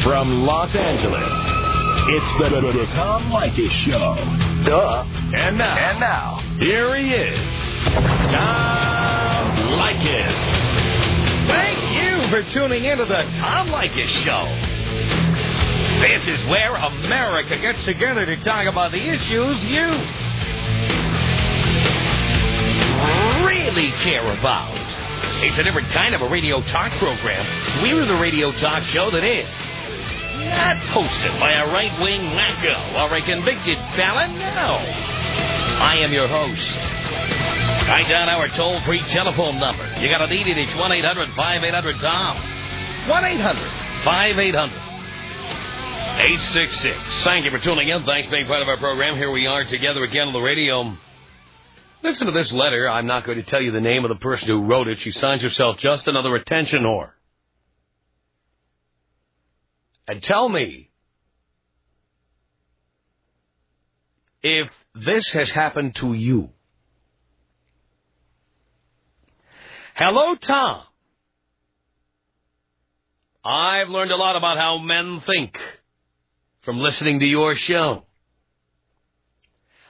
From Los Angeles, it's the Tom Leykis Show. Duh. And now, here he is, Tom Leykis. Thank you for tuning into the Tom Leykis Show. This is where America gets together to talk about the issues you really care about. It's a different kind of a radio talk program. We're the radio talk show that is not hosted by a right-wing wacko or a convicted felon. No. I am your host. Write down our toll-free telephone number. You got to need it. It's 1-800-5800-TOM. 1-800-5800-866. Thank you for tuning in. Thanks for being part of our program. Here we are together again on the radio. Listen to this letter. I'm not going to tell you the name of the person who wrote it. She signs herself Just Another Attention Whore. And tell me if this has happened to you. Hello, Tom. I've learned a lot about how men think from listening to your show.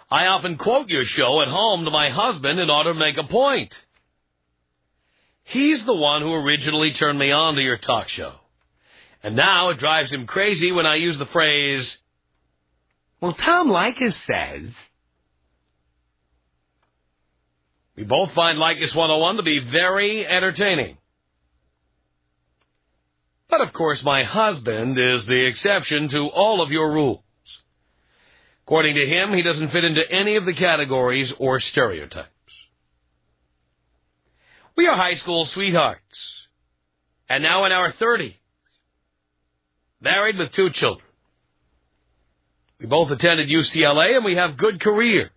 I often quote your show at home to my husband in order to make a point. He's the one who originally turned me on to your talk show. And now it drives him crazy when I use the phrase, well, Tom Leykis says. We both find Leykis 101 to be very entertaining. But, of course, my husband is the exception to all of your rules. According to him, he doesn't fit into any of the categories or stereotypes. We are high school sweethearts, and now in our 30s, married with 2 children. We both attended UCLA, and we have good careers.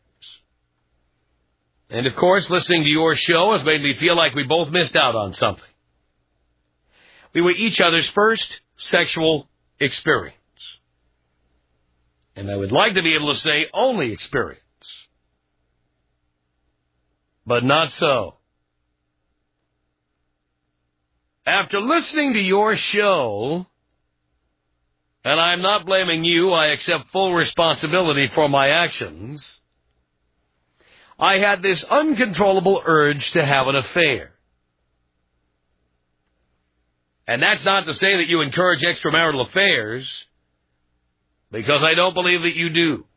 And, of course, listening to your show has made me feel like we both missed out on something. We were each other's first sexual experience. And I would like to be able to say only experience. But not so. After listening to your show, and I'm not blaming you, I accept full responsibility for my actions, I had this uncontrollable urge to have an affair. And that's not to say that you encourage extramarital affairs, because I don't believe that you do.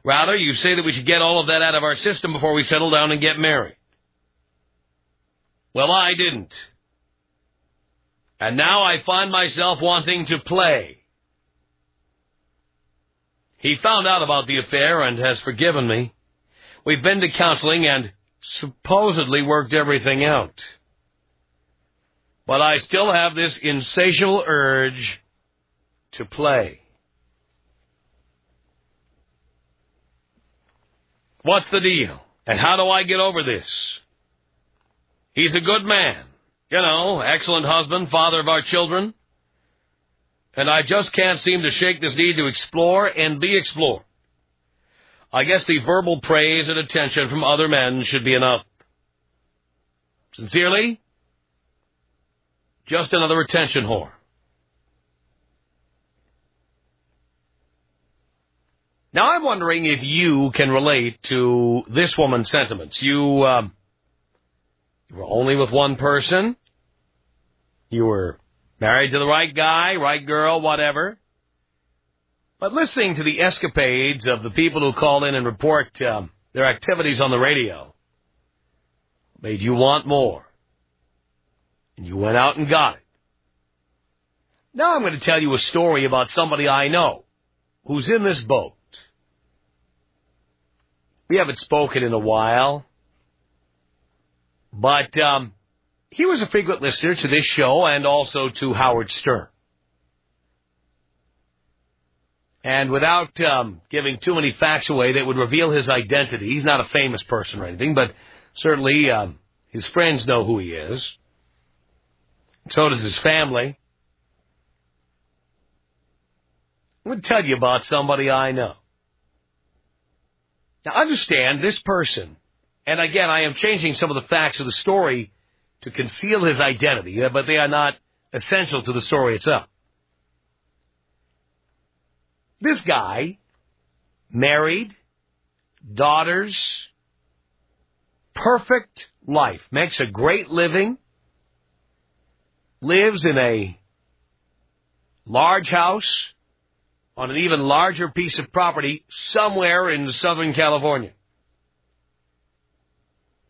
Rather, you say that we should get all of that out of our system before we settle down and get married. Well, I didn't. And now I find myself wanting to play. He found out about the affair and has forgiven me. We've been to counseling and supposedly worked everything out. But I still have this insatiable urge to play. What's the deal? And how do I get over this? He's a good man. You know, excellent husband, father of our children. And I just can't seem to shake this need to explore and be explored. I guess the verbal praise and attention from other men should be enough. Sincerely, Just Another Attention Whore. Now, I'm wondering if you can relate to this woman's sentiments. You were only with one person. You were married to the right guy, right girl, whatever. But listening to the escapades of the people who call in and report their activities on the radio made you want more. And you went out and got it. Now I'm going to tell you a story about somebody I know who's in this boat. We haven't spoken in a while, but he was a frequent listener to this show and also to Howard Stern. And without giving too many facts away that would reveal his identity, he's not a famous person or anything, but certainly his friends know who he is. So does his family. I'm going to tell you about somebody I know. Now, understand, this person, and again, I am changing some of the facts of the story to conceal his identity, but they are not essential to the story itself. This guy, married, daughters, perfect life, makes a great living, lives in a large house on an even larger piece of property somewhere in Southern California,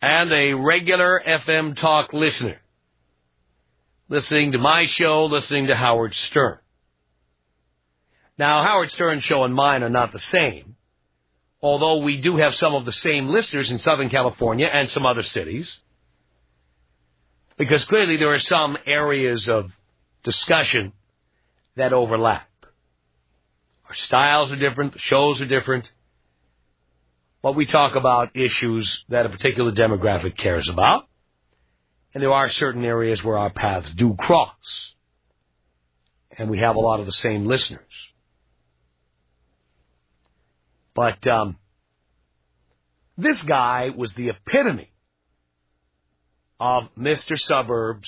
and a regular FM talk listener, listening to my show, listening to Howard Stern. Now, Howard Stern's show and mine are not the same, although we do have some of the same listeners in Southern California and some other cities, because clearly there are some areas of discussion that overlap. Our styles are different, the shows are different, but we talk about issues that a particular demographic cares about, and there are certain areas where our paths do cross, and we have a lot of the same listeners. But this guy was the epitome of Mr. Suburbs,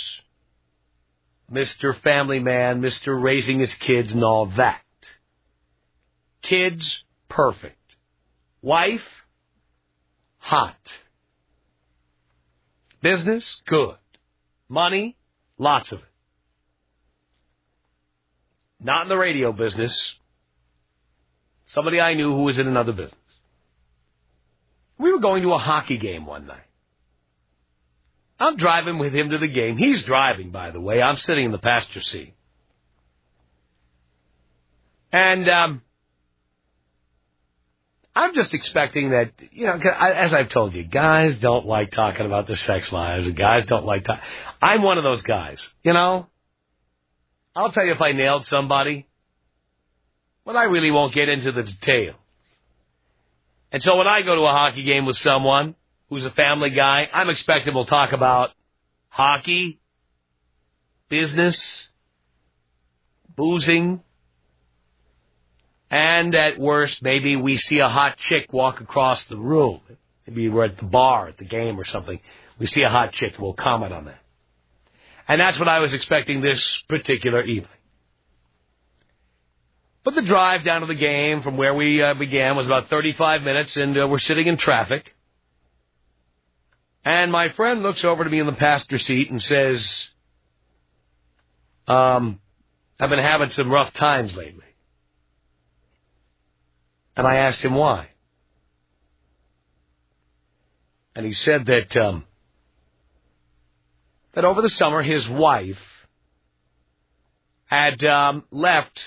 Mr. Family Man, Mr. Raising his kids and all that. Kids, perfect. Wife, hot. Business, good. Money, lots of it. Not in the radio business. Somebody I knew who was in another business. We were going to a hockey game one night. I'm driving with him to the game. He's driving, by the way. I'm sitting in the passenger seat. And I'm just expecting that, you know, as I've told you, guys don't like talking about their sex lives, and guys don't like talking. I'm one of those guys, you know. I'll tell you if I nailed somebody, but I really won't get into the details. And so when I go to a hockey game with someone who's a family guy, I'm expecting we'll talk about hockey, business, boozing, and at worst, maybe we see a hot chick walk across the room. Maybe we're at the bar at the game or something. We see a hot chick, we'll comment on that. And that's what I was expecting this particular evening. But the drive down to the game from where we began was about 35 minutes, and we're sitting in traffic. And my friend looks over to me in the passenger seat and says, I've been having some rough times lately. And I asked him why. And he said that over the summer his wife had left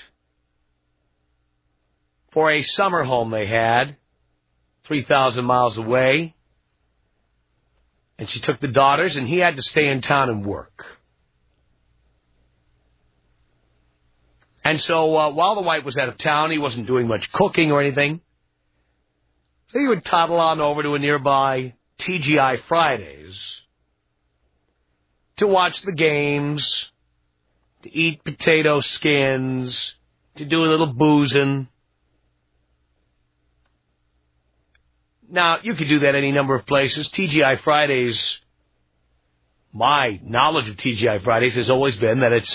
for a summer home they had 3,000 miles away. And she took the daughters, and he had to stay in town and work. And so while the wife was out of town, he wasn't doing much cooking or anything. So he would toddle on over to a nearby TGI Fridays to watch the games, to eat potato skins, to do a little boozing. Now, you could do that any number of places. TGI Fridays, my knowledge of TGI Fridays has always been that it's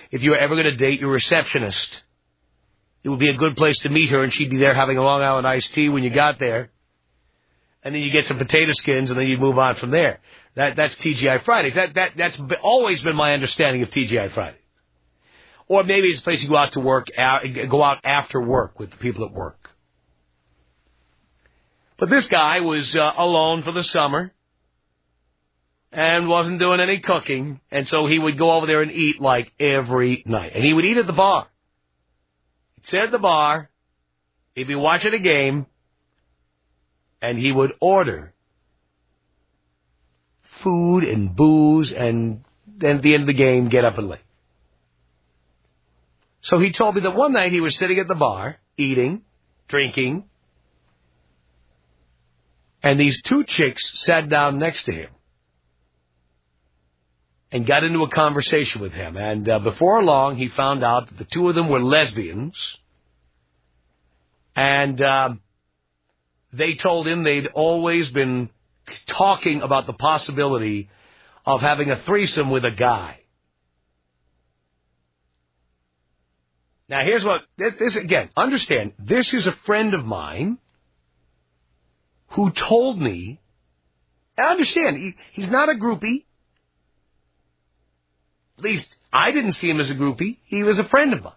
if you were ever going to date your receptionist, it would be a good place to meet her, and she'd be there having a Long Island iced tea when you got there. And then you get some potato skins, and then you move on from there. That's TGI Fridays. That's always been my understanding of TGI Fridays. Or maybe it's a place you go out to work, go out after work with the people at work. But this guy was alone for the summer and wasn't doing any cooking, and so he would go over there and eat like every night. And he would eat at the bar. He'd sit at the bar, he'd be watching a game, and he would order food and booze, and then at the end of the game, get up and leave. So he told me that one night he was sitting at the bar, eating, drinking, and these two chicks sat down next to him and got into a conversation with him. And before long, he found out that the two of them were lesbians. And they told him they'd always been talking about the possibility of having a threesome with a guy. Now, here's what, this again, understand, this is a friend of mine who told me, and understand, he's not a groupie. At least, I didn't see him as a groupie. He was a friend of mine.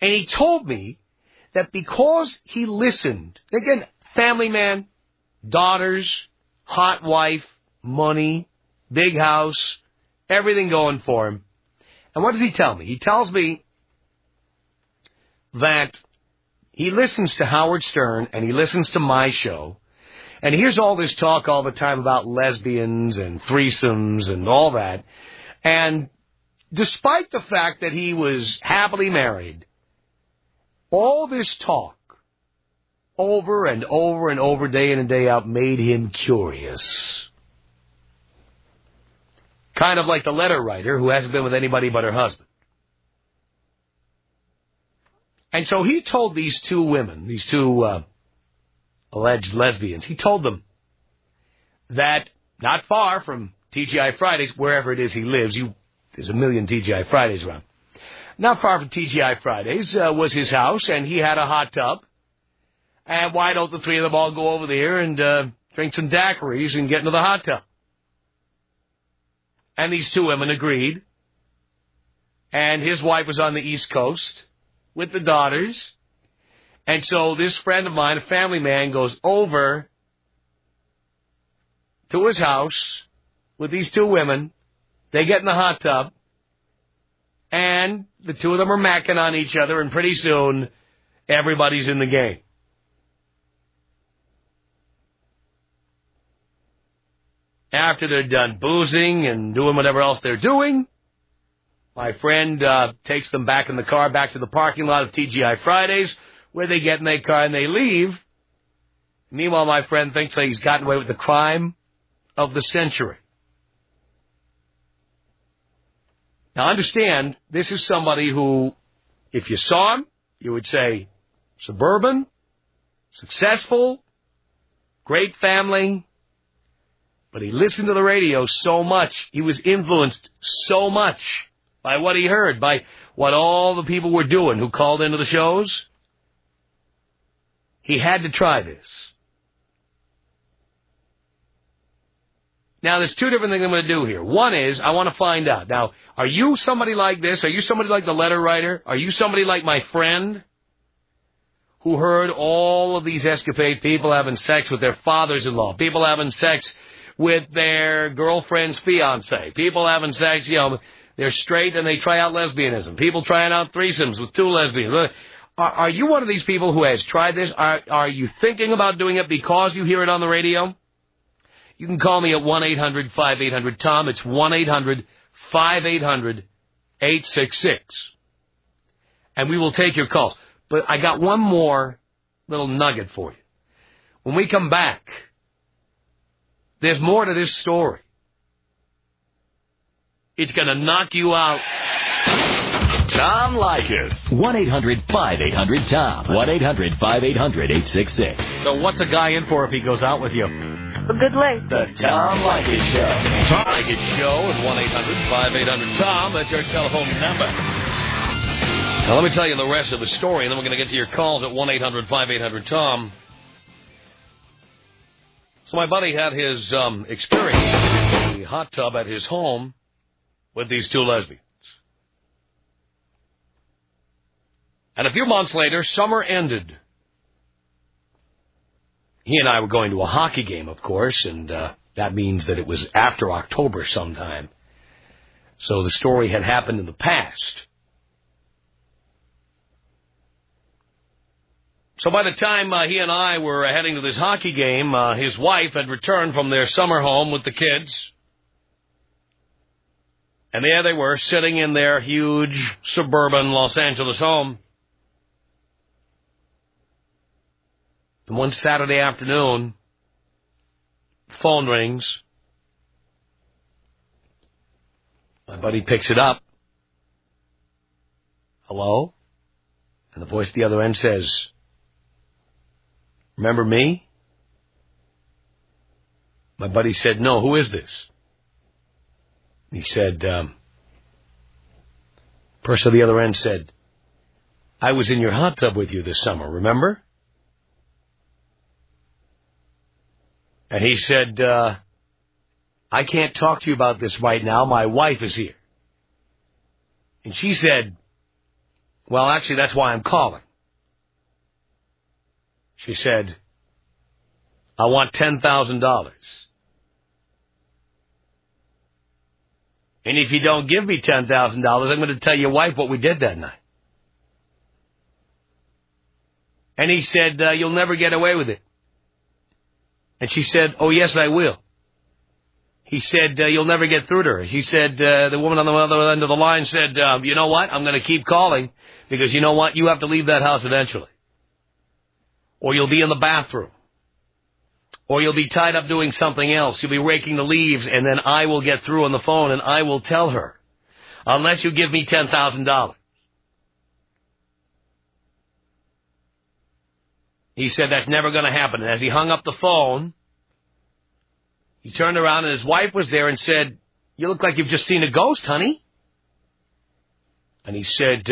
And he told me that because he listened, again, family man, daughters, hot wife, money, big house, everything going for him. And what does he tell me? He tells me that he listens to Howard Stern and he listens to my show. And he hears all this talk all the time about lesbians and threesomes and all that. And despite the fact that he was happily married, all this talk over and over and over, day in and day out, made him curious. Kind of like the letter writer who hasn't been with anybody but her husband. And so he told these two women, these two alleged lesbians, he told them that not far from TGI Fridays, wherever it is he lives, there's a million TGI Fridays around, not far from TGI Fridays was his house, and he had a hot tub. And why don't the three of them all go over there and drink some daiquiris and get into the hot tub? And these two women agreed. And his wife was on the East Coast with the daughters. And so this friend of mine, a family man, goes over to his house with these two women. They get in the hot tub. And the two of them are macking on each other. And pretty soon, everybody's in the game. After they're done boozing and doing whatever else they're doing, my friend takes them back in the car, back to the parking lot of TGI Fridays, where they get in their car and they leave. Meanwhile, my friend thinks that he's gotten away with the crime of the century. Now, understand, this is somebody who, if you saw him, you would say, suburban, successful, great family. But he listened to the radio so much, he was influenced so much by what he heard, by what all the people were doing who called into the shows. He had to try this. Now, there's two different things I'm going to do here. One is, I want to find out. Now, are you somebody like this? Are you somebody like the letter writer? Are you somebody like my friend who heard all of these escapades, people having sex with their fathers-in-law, people having sex with their girlfriend's fiance, people having sex, they're straight and they try out lesbianism, people trying out threesomes with two lesbians. Are you one of these people who has tried this? Are you thinking about doing it because you hear it on the radio? You can call me at 1-800-5800-TOM. It's 1-800-5800-866. And we will take your calls. But I got one more little nugget for you. When we come back, there's more to this story. It's going to knock you out. Tom Leykis. 1-800-5800-TOM. 1-800-5800-866. So what's a guy in for if he goes out with you? A good length. The Tom Leykis Show. Tom Leykis Show at 1-800-5800-TOM. That's our telephone number. Now, let me tell you the rest of the story, and then we're going to get to your calls at 1-800-5800-TOM. So my buddy had his experience in the hot tub at his home with these two lesbians. And a few months later, summer ended. He and I were going to a hockey game, of course, and that means that it was after October sometime. So the story had happened in the past. So by the time he and I were heading to this hockey game, his wife had returned from their summer home with the kids. And there they were, sitting in their huge suburban Los Angeles home. And one Saturday afternoon, phone rings. My buddy picks it up. Hello? And the voice at the other end says, "Remember me?" My buddy said, "No, who is this?" He said, Person at the other end said, I was in your hot tub with you this summer, remember? And he said, I can't talk to you about this right now. My wife is here. And she said, well, actually, that's why I'm calling. She said, I want $10,000. And if you don't give me $10,000, I'm going to tell your wife what we did that night. And he said, you'll never get away with it. And she said, oh, yes, I will. He said, you'll never get through to her. He said, the woman on the other end of the line said, you know what? I'm going to keep calling because you know what? You have to leave that house eventually. Or you'll be in the bathroom. Or you'll be tied up doing something else. You'll be raking the leaves, and then I will get through on the phone, and I will tell her, unless you give me $10,000. He said that's never going to happen. And as he hung up the phone, he turned around, and his wife was there and said, you look like you've just seen a ghost, honey. And he said,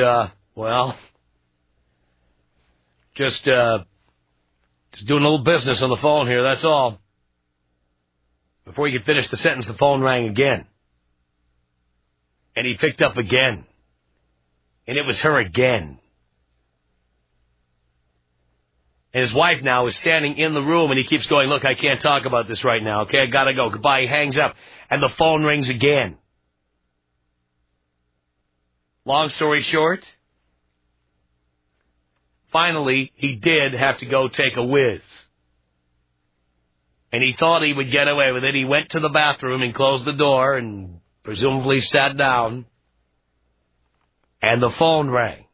well, just doing a little business on the phone here, that's all. Before he could finish the sentence, the phone rang again. And he picked up again. And it was her again. And his wife now is standing in the room, and he keeps going, look, I can't talk about this right now, okay? I gotta go. Goodbye. He hangs up. And the phone rings again. Long story short, finally, he did have to go take a whiz. And he thought he would get away with it. He went to the bathroom and closed the door and presumably sat down. And the phone rang.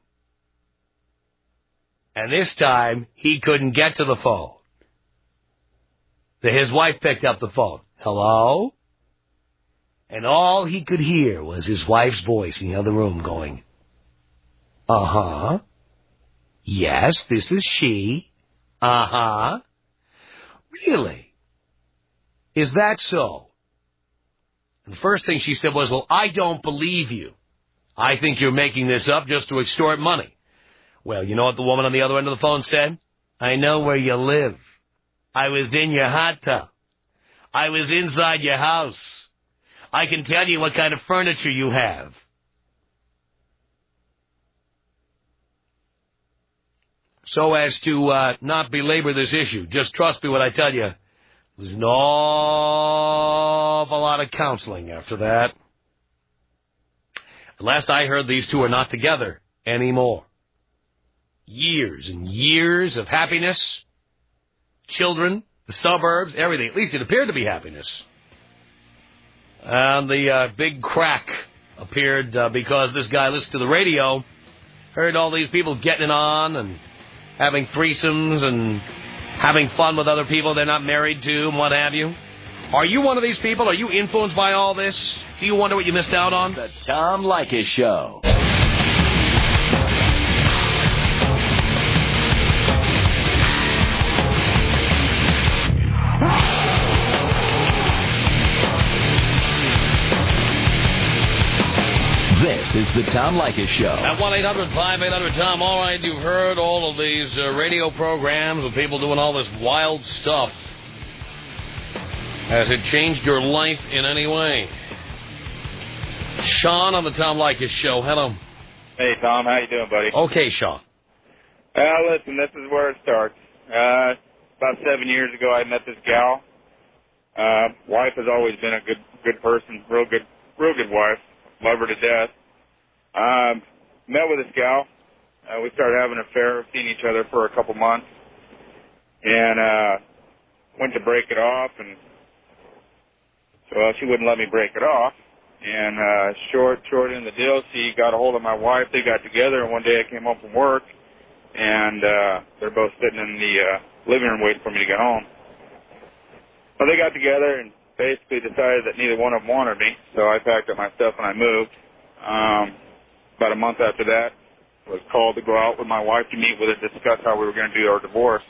And this time, he couldn't get to the phone. His wife picked up the phone. Hello? And all he could hear was his wife's voice in the other room going, uh-huh. Yes, this is she. Uh-huh. Really? Is that so? And the first thing she said was, well, I don't believe you. I think you're making this up just to extort money. Well, you know what the woman on the other end of the phone said? I know where you live. I was in your hot tub. I was inside your house. I can tell you what kind of furniture you have. So as to not belabor this issue, just trust me when I tell you, there's an awful lot of counseling after that. Last I heard, these two are not together anymore. Years and years of happiness, children, the suburbs, everything. At least it appeared to be happiness. And the big crack appeared because this guy listened to the radio, heard all these people getting on and having threesomes and having fun with other people they're not married to and what have you. Are you one of these people? Are you influenced by all this? Do you wonder what you missed out on? The Tom Leykis Show. This is the Tom Leykis Show. At 1-800-5800-TOM. All right, you've heard all of these radio programs with people doing all this wild stuff. Has it changed your life in any way? Sean on the Tom Leykis Show. Hello. Hey, Tom. How you doing, buddy? Okay, Sean. Listen, this is where it starts. About 7 years ago, I met this gal. Wife has always been a good person, real good wife. Love her to death. Met with this gal. We started having an affair, seeing each other for a couple months, and went to break it off, and so she wouldn't let me break it off. And short in the deal, she got a hold of my wife. They got together, and one day I came home from work, and they're both sitting in the living room waiting for me to get home. Well, they got together and basically decided that neither one of them wanted me, so I packed up my stuff and I moved. About a month after that, I was called to go out with my wife to meet with her to discuss how we were going to do our divorce.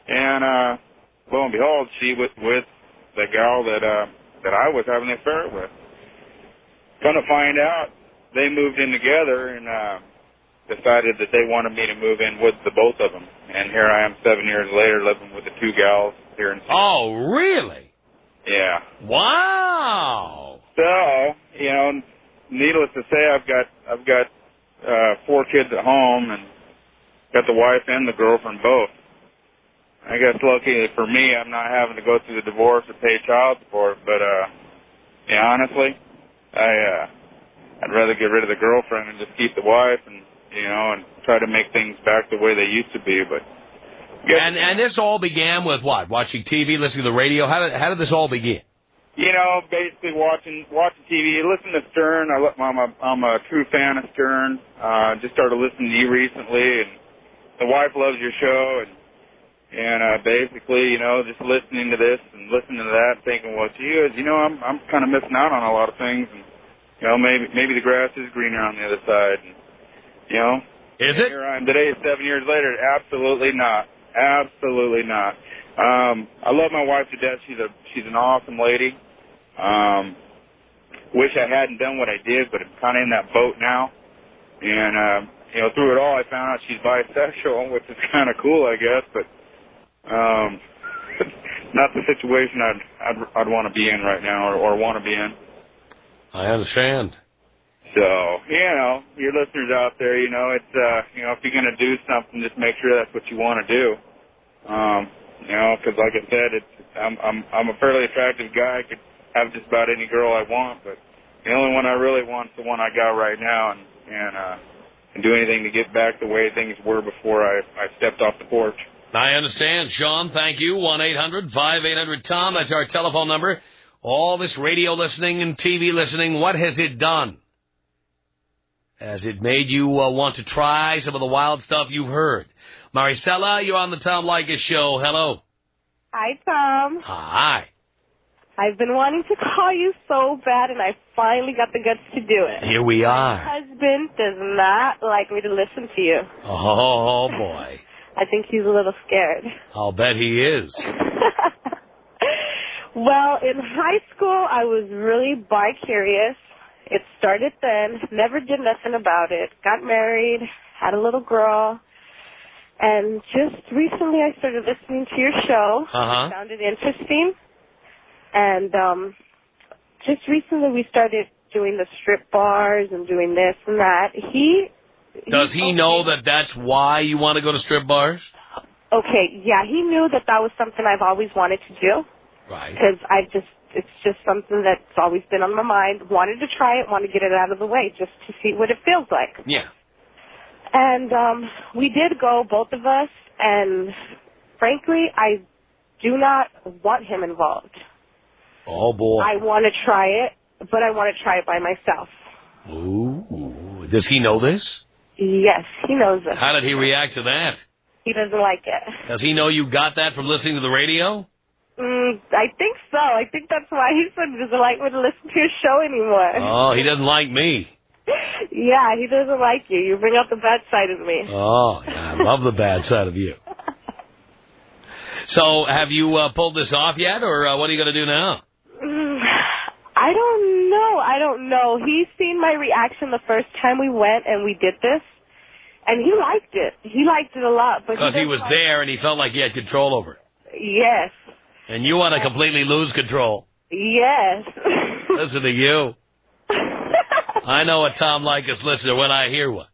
And lo and behold, she was with the gal that I was having an affair with. Come to find out, they moved in together and decided that they wanted me to move in with the both of them. And here I am 7 years later living with the two gals here in Seattle. Oh, really? Yeah. Wow. So, you know, needless to say, I've got 4 kids at home and got the wife and the girlfriend both. I guess lucky for me, I'm not having to go through the divorce or pay child support. But yeah, honestly, I'd rather get rid of the girlfriend and just keep the wife, and you know, and try to make things back the way they used to be. But and this all began with what? Watching TV, listening to the radio. How did this all begin? You know, basically watching TV, listen to Stern. I'm a true fan of Stern. Just started listening to you recently, and the wife loves your show, and basically, you know, just listening to this and listening to that, thinking, well, gee, you know, I'm kind of missing out on a lot of things, and you know, maybe the grass is greener on the other side, and you know. Is it? Here I am today, 7 years later. Absolutely not. Absolutely not. I love my wife to death. She's an awesome lady. Wish I hadn't done what I did, but I'm kind of in that boat now. And you know, through it all, I found out she's bisexual, which is kind of cool, I guess. But not the situation I'd want to be in right now, or want to be in. I understand. So, you know, your listeners out there, you know, it's, you know, if you're going to do something, just make sure that's what you want to do. You know, because like I said, I'm a fairly attractive guy. I could have just about any girl I want, but the only one I really want is the one I got right now, and do anything to get back the way things were before I stepped off the porch. I understand. Sean, thank you. 1-800-5800-TOM. That's our telephone number. All this radio listening and TV listening, what has it done? Has it made you want to try some of the wild stuff you've heard? Maricela, you're on the Tom Leykis Show. Hello. Hi, Tom. Hi. I've been wanting to call you so bad, and I finally got the guts to do it. Here we are. My husband does not like me to listen to you. Oh, boy. I think he's a little scared. I'll bet he is. Well, in high school, I was really bi-curious. It started then, never did nothing about it. Got married, had a little girl, and just recently I started listening to your show. Uh-huh. Found it interesting. And just recently we started doing the strip bars and doing this and that. Does he know that that's why you want to go to strip bars? Okay, yeah, he knew that was something I've always wanted to do. Right. Because it's just something that's always been on my mind. Wanted to try it, wanted to get it out of the way just to see what it feels like. Yeah. And we did go, both of us, and frankly, I do not want him involved. Oh, boy. I want to try it, but I want to try it by myself. Ooh. Does he know this? Yes, he knows it. How did he react to that? He doesn't like it. Does he know you got that from listening to the radio? I think so. I think that's why he said he doesn't like me to listen to your show anymore. Oh, he doesn't like me. Yeah, he doesn't like you. You bring out the bad side of me. Oh, I love the bad side of you. So, have you pulled this off yet, or what are you going to do now? I don't know. He's seen my reaction the first time we went and we did this, and he liked it. He liked it a lot. Because he was there and he felt like he had control over it. Yes. And you want to completely lose control. Yes. Listen to you. I know a Tom Leykis listener when I hear one.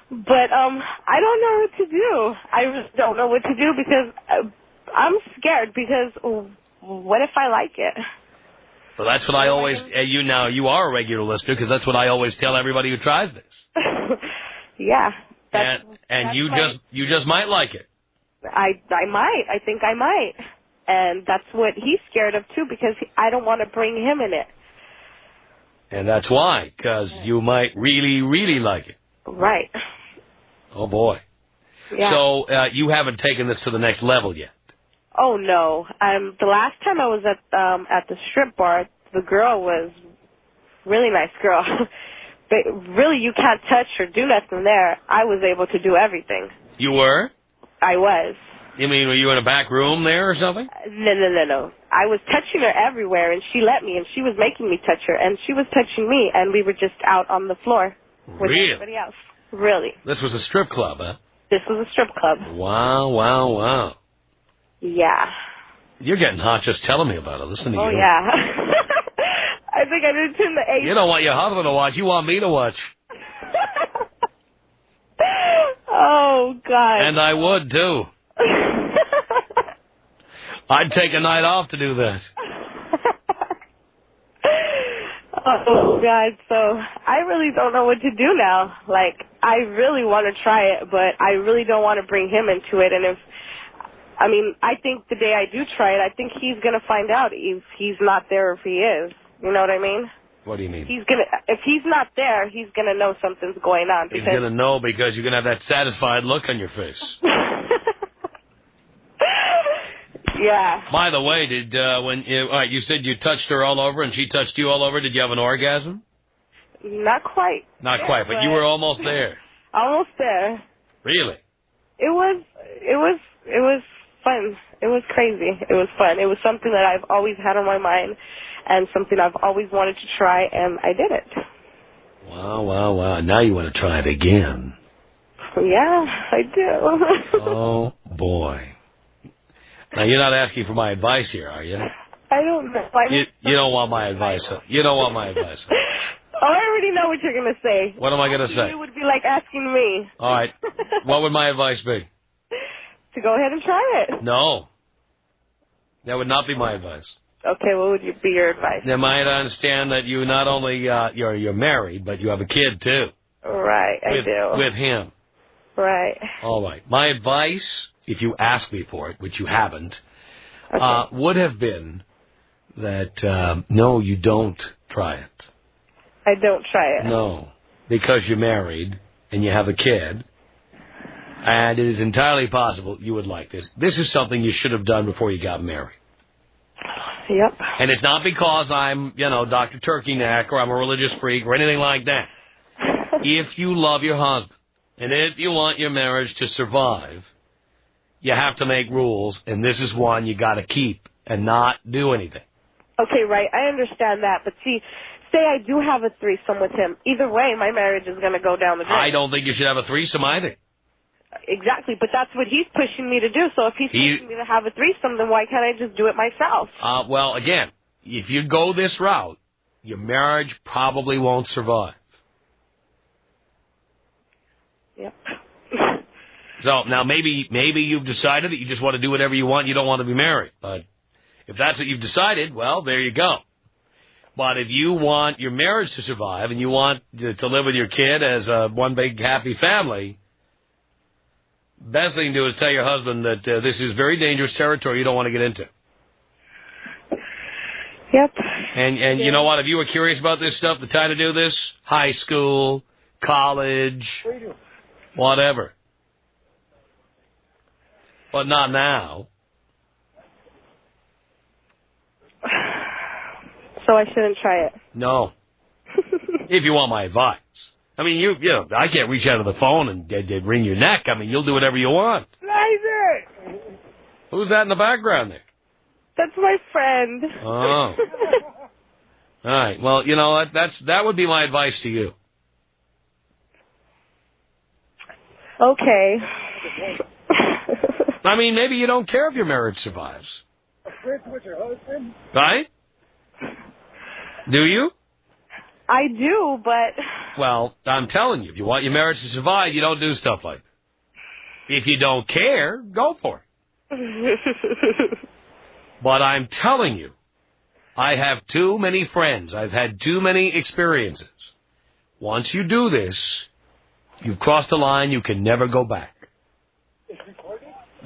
But I don't know what to do. I just don't know what to do because I'm scared because what if I like it? Well, that's what I always, you are a regular listener because that's what I always tell everybody who tries this. Yeah. And you just might like it. I might. I think I might. And that's what he's scared of, too, because I don't want to bring him in it. And that's why, because you might really, really like it. Right. Oh, boy. Yeah. So you haven't taken this to the next level yet? Oh, no. The last time I was at the strip bar, the girl was a really nice girl. But really, you can't touch or do nothing there. I was able to do everything. You were? I was. You mean, were you in a back room there or something? No. I was touching her everywhere, and she let me, and she was making me touch her, and she was touching me, and we were just out on the floor with everybody else. Really. This was a strip club, huh? This was a strip club. Wow. Yeah. You're getting hot just telling me about it. Listen to you. Oh, yeah. I think I did turn the AC. You don't want your husband to watch. You want me to watch. Oh, God. And I would, too. I'd take a night off to do this. Oh, God. So I really don't know what to do now. Like, I really want to try it, but I really don't want to bring him into it. And I think the day I do try it, I think he's going to find out if he's not there or if he is. You know what I mean? What do you mean? If he's not there, he's going to know something's going on. He's going to know because you're going to have that satisfied look on your face. Yeah. By the way, you said you touched her all over and she touched you all over. Did you have an orgasm? Not quite. Not quite, but you were almost there. Almost there. Really? It was fun. It was crazy. It was fun. It was something that I've always had on my mind and something I've always wanted to try, and I did it. Wow. Now you want to try it again. Yeah, I do. Oh, boy. Now, you're not asking for my advice here, are you? I don't know. You don't want my advice. You don't want my advice. Oh, I already know what you're going to say. What am I going to say? It would be like asking me. All right. What would my advice be? To go ahead and try it. No. That would not be my advice. Okay, what would be your advice? Then might understand that you not only you're married, but you have a kid too. Right, I do. With him. Right. All right. My advice, if you ask me for it, which you haven't, would have been that no, you don't try it. I don't try it. No, because you're married and you have a kid, and it is entirely possible you would like this. This is something you should have done before you got married. Yep. And it's not because I'm, Dr. Turkey Neck or I'm a religious freak or anything like that. If you love your husband and if you want your marriage to survive, you have to make rules, and this is one you got to keep and not do anything. Okay, right. I understand that, but see, say I do have a threesome with him. Either way, my marriage is going to go down the drain. I don't think you should have a threesome either. Exactly, but that's what he's pushing me to do. So if he's pushing me to have a threesome, then why can't I just do it myself? Well, again, if you go this route, your marriage probably won't survive. Yep. So now maybe you've decided that you just want to do whatever you want. You don't want to be married. But if that's what you've decided, well, there you go. But if you want your marriage to survive and you want to live with your kid as one big happy family, best thing to do is tell your husband that this is very dangerous territory you don't want to get into. Yep. And you know what? If you were curious about this stuff, the time to do this, high school, college, whatever. But not now. So I shouldn't try it? No. If you want my advice. I mean, you know, I can't reach out of the phone and wring your neck. I mean, you'll do whatever you want. Neither. Who's that in the background there? That's my friend. Oh. All right. Well, you know what? That would be my advice to you. Okay. I mean, maybe you don't care if your marriage survives. With your husband? Right? Do you? I do, but... Well, I'm telling you, if you want your marriage to survive, you don't do stuff like that. If you don't care, go for it. But I'm telling you, I have too many friends. I've had too many experiences. Once you do this, you've crossed a line you can never go back.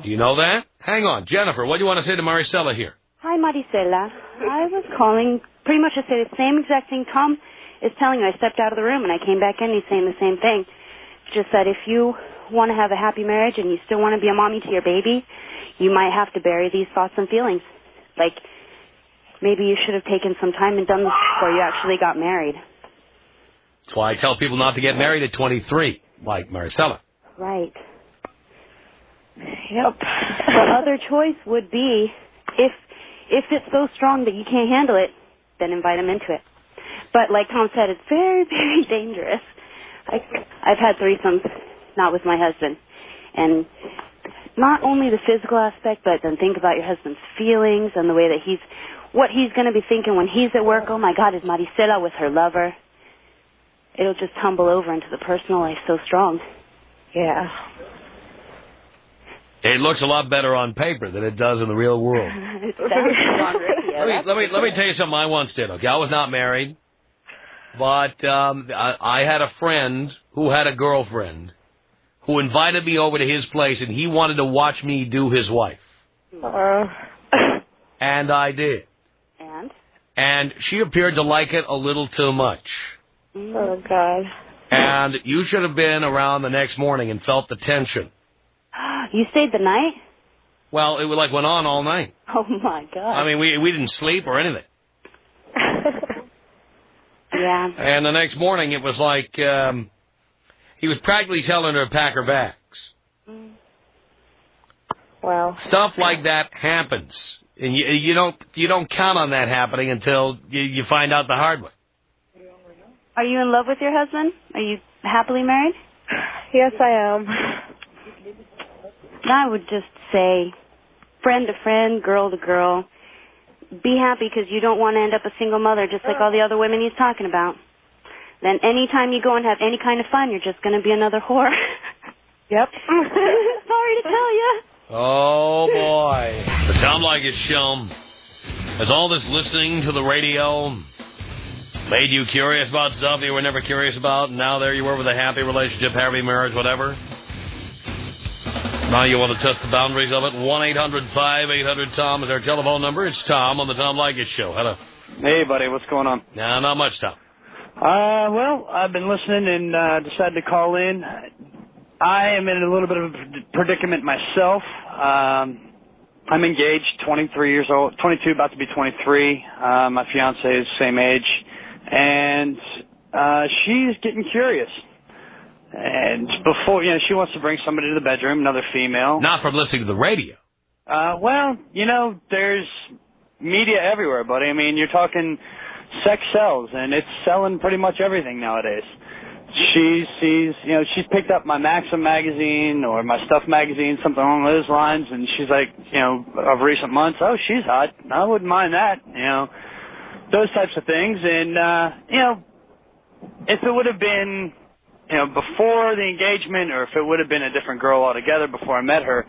Do you know that? Hang on. Jennifer, what do you want to say to Maricela here? Hi, Maricela. I was calling pretty much to say the same exact thing Tom is telling you. I stepped out of the room and I came back in and he's saying the same thing. Just that if you want to have a happy marriage and you still want to be a mommy to your baby, you might have to bury these thoughts and feelings. Like, maybe you should have taken some time and done this before you actually got married. That's why I tell people not to get married at 23, like Maricela. Right. Yep. The other choice would be, if it's so strong that you can't handle it, then invite him into it. But like Tom said, it's very, very dangerous. I've had threesomes, not with my husband. And not only the physical aspect, but then think about your husband's feelings and the way that what he's going to be thinking when he's at work. Oh, my God, is Maricela with her lover? It'll just tumble over into the personal life so strong. Yeah. It looks a lot better on paper than it does in the real world. It sounds strong, Ricky. Yeah, let me tell you something I once did. Okay, I was not married, but I had a friend who had a girlfriend who invited me over to his place, and he wanted to watch me do his wife. And I did. And she appeared to like it a little too much. Oh, God. And you should have been around the next morning and felt the tension. You stayed the night? Well, it went on all night. Oh, my God. I mean, we didn't sleep or anything. Yeah. And the next morning it was like he was practically telling her to pack her bags. Wow. Stuff like that happens. And you don't count on that happening until you find out the hard way. Are you in love with your husband? Are you happily married? Yes, I am. I would just say, friend to friend, girl to girl, be happy because you don't want to end up a single mother just like all the other women he's talking about. Then anytime you go and have any kind of fun, you're just going to be another whore. Yep. Sorry to tell you. Oh, boy. The Tom Leykis Show. Has all this listening to the radio made you curious about stuff you were never curious about, and now there you were with a happy relationship, happy marriage, whatever? Now you want to test the boundaries of it? 1-800-5800-TOM is our telephone number. It's Tom on the Tom Leykis Show. Hello. Hey, buddy. What's going on? No, not much, Tom. Well, I've been listening and decided to call in. I am in a little bit of a predicament myself. I'm engaged, 23 years old, 22, about to be 23. My fiance is the same age. And she's getting curious. And before, she wants to bring somebody to the bedroom, another female. Not from listening to the radio. Well, there's media everywhere, buddy. I mean, you're talking sex sells, and it's selling pretty much everything nowadays. She's picked up my Maxim magazine or my Stuff magazine, something along those lines, and she's like, of recent months, oh, she's hot. I wouldn't mind that, those types of things. And, if it would have been, before the engagement, or if it would have been a different girl altogether before I met her,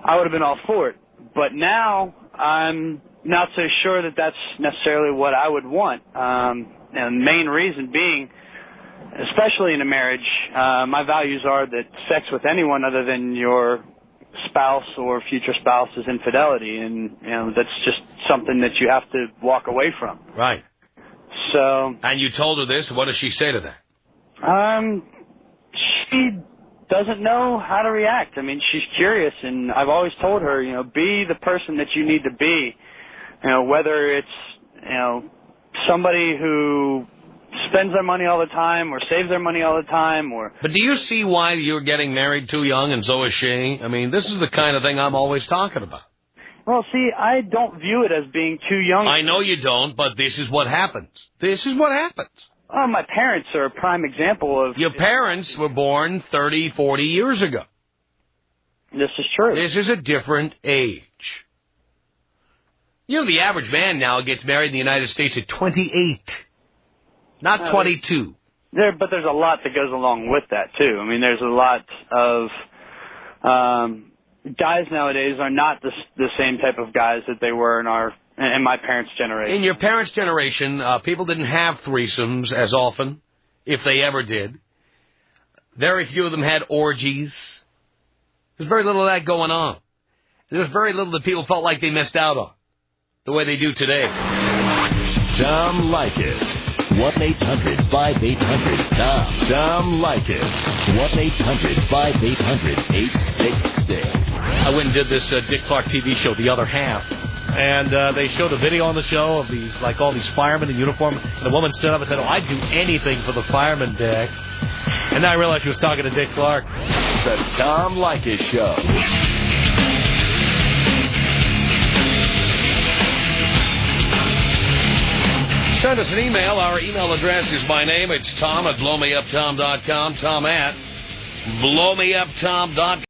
I would have been all for it. But now I'm not so sure that that's necessarily what I would want. And the main reason being, especially in a marriage, my values are that sex with anyone other than your spouse or future spouse is infidelity, and that's just something that you have to walk away from. Right. So. And you told her this. What does she say to that? She doesn't know how to react. I mean, she's curious, and I've always told her, be the person that you need to be. Whether it's somebody who spends their money all the time or saves their money all the time, or. But do you see why you're getting married too young, and so is she? I mean, this is the kind of thing I'm always talking about. Well, see, I don't view it as being too young. I know you don't, but this is what happens. This is what happens. Oh, my parents are a prime example of. Your parents were born 30, 40 years ago. This is true. This is a different age. The average man now gets married in the United States at 28. Not 22. But there's a lot that goes along with that, too. I mean, there's a lot of guys nowadays are not the same type of guys that they were in my parents' generation. In your parents' generation, people didn't have threesomes as often, if they ever did. Very few of them had orgies. There's very little of that going on. There's very little that people felt like they missed out on, the way they do today. Tom Leykis. 1-800-5800-TOM. Tom Leykis. 1-800-5800-866. I went and did this Dick Clark TV show, The Other Half, and they showed a video on the show of all these firemen in uniform, and the woman stood up and said, I'd do anything for the fireman, Dick. And then I realized she was talking to Dick Clark. The Tom Leykis Show. Send us an email. Our email address is my name. It's Tom at blowmeuptom.com. Tom at blowmeuptom.com.